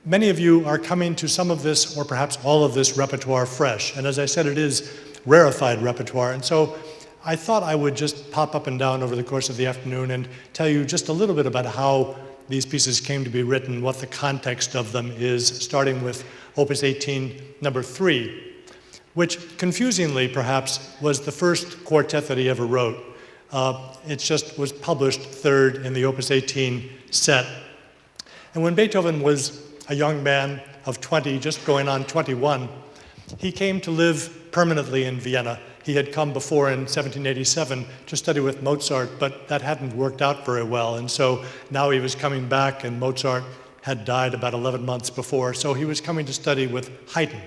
many of you are coming to some of this, or perhaps all of this repertoire fresh. And as I said, it is rarefied repertoire. And so I thought I would just pop up and down over the course of the afternoon and tell you just a little bit about how these pieces came to be written, what the context of them is, starting with Opus 18, number 3, which confusingly perhaps was the first quartet that he ever wrote. It just was published third in the Opus 18 set. And when Beethoven was a young man of 20, just going on 21, he came to live permanently in Vienna. He had come before in 1787 to study with Mozart, but that hadn't worked out very well. And so now he was coming back, and Mozart had died about 11 months before, so he was coming to study with Haydn.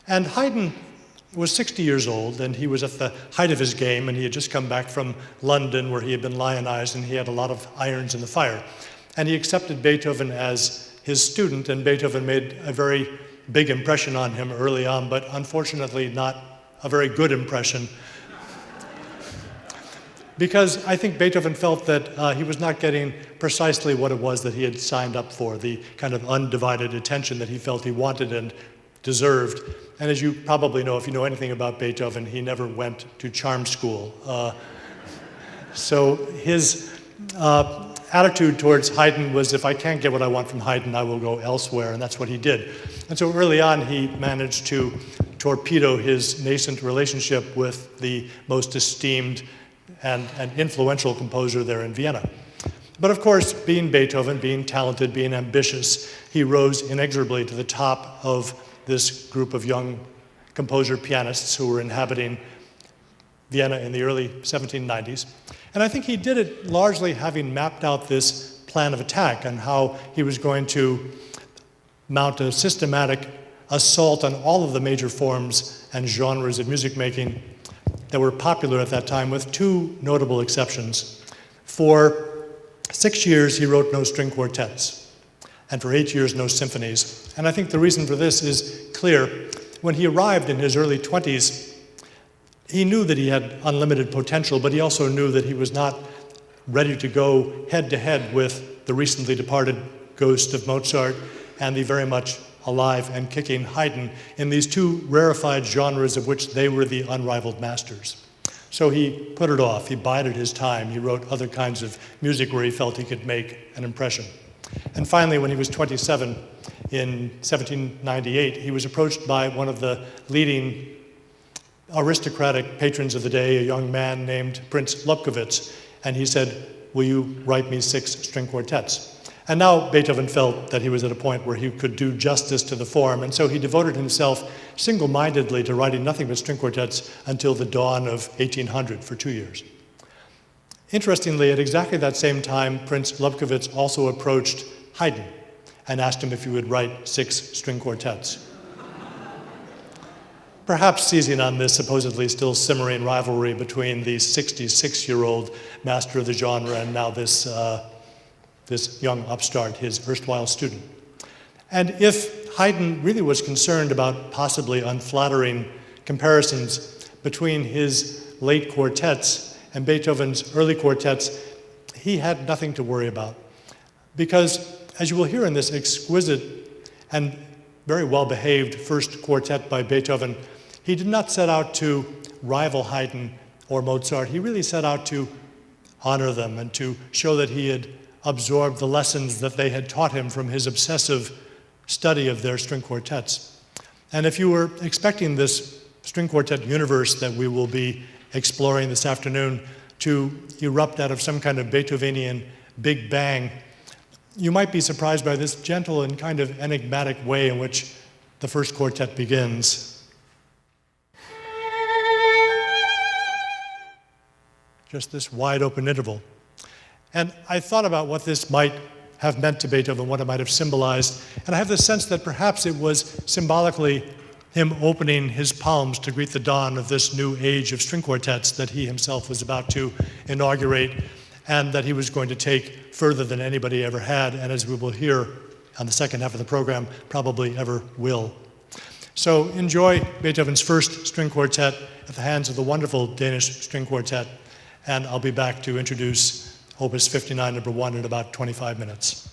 And Haydn was 60 years old, and he was at the height of his game, and he had just come back from London, where he had been lionized, and he had a lot of irons in the fire. And he accepted Beethoven as his student, and Beethoven made a very big impression on him early on, but unfortunately not a very good impression. Because I think Beethoven felt that he was not getting precisely what it was that he had signed up for, the kind of undivided attention that he felt he wanted and deserved. And as you probably know, if you know anything about Beethoven, he never went to charm school. So his attitude towards Haydn was, if I can't get what I want from Haydn, I will go elsewhere, and that's what he did. And so early on, he managed to torpedo his nascent relationship with the most esteemed and influential composer there in Vienna. But of course, being Beethoven, being talented, being ambitious, he rose inexorably to the top of this group of young composer pianists who were inhabiting Vienna in the early 1790s. And I think he did it largely having mapped out this plan of attack and how he was going to mount a systematic assault on all of the major forms and genres of music making that were popular at that time, with two notable exceptions. For 6 years, he wrote no string quartets, and for 8 years, no symphonies. And I think the reason for this is clear. When he arrived in his early 20s, he knew that he had unlimited potential, but he also knew that he was not ready to go head-to-head with the recently departed ghost of Mozart and the very much alive and kicking Haydn in these two rarefied genres of which they were the unrivaled masters. So he put it off. He bided his time. He wrote other kinds of music where he felt he could make an impression. And finally, when he was 27, in 1798, he was approached by one of the leading aristocratic patrons of the day, a young man named Prince Lobkowitz, and he said, "Will you write me 6 string quartets?" And now Beethoven felt that he was at a point where he could do justice to the form, and so he devoted himself single-mindedly to writing nothing but string quartets until the dawn of 1800 for 2 years. Interestingly, at exactly that same time, Prince Lobkowitz also approached Haydn and asked him if he would write 6 string quartets. Perhaps seizing on this supposedly still simmering rivalry between the 66-year-old master of the genre and now this young upstart, his erstwhile student. And if Haydn really was concerned about possibly unflattering comparisons between his late quartets and Beethoven's early quartets, he had nothing to worry about. Because, as you will hear in this exquisite and very well-behaved first quartet by Beethoven, he did not set out to rival Haydn or Mozart. He really set out to honor them and to show that he had absorbed the lessons that they had taught him from his obsessive study of their string quartets. And if you were expecting this string quartet universe that we will be exploring this afternoon to erupt out of some kind of Beethovenian Big Bang, you might be surprised by this gentle and kind of enigmatic way in which the first quartet begins. Just this wide open interval. And I thought about what this might have meant to Beethoven, what it might have symbolized, and I have the sense that perhaps it was symbolically him opening his palms to greet the dawn of this new age of string quartets that he himself was about to inaugurate, and that he was going to take further than anybody ever had, and as we will hear on the second half of the program, probably ever will. So enjoy Beethoven's first string quartet at the hands of the wonderful Danish String Quartet, and I'll be back to introduce Opus 59, number 1 in about 25 minutes.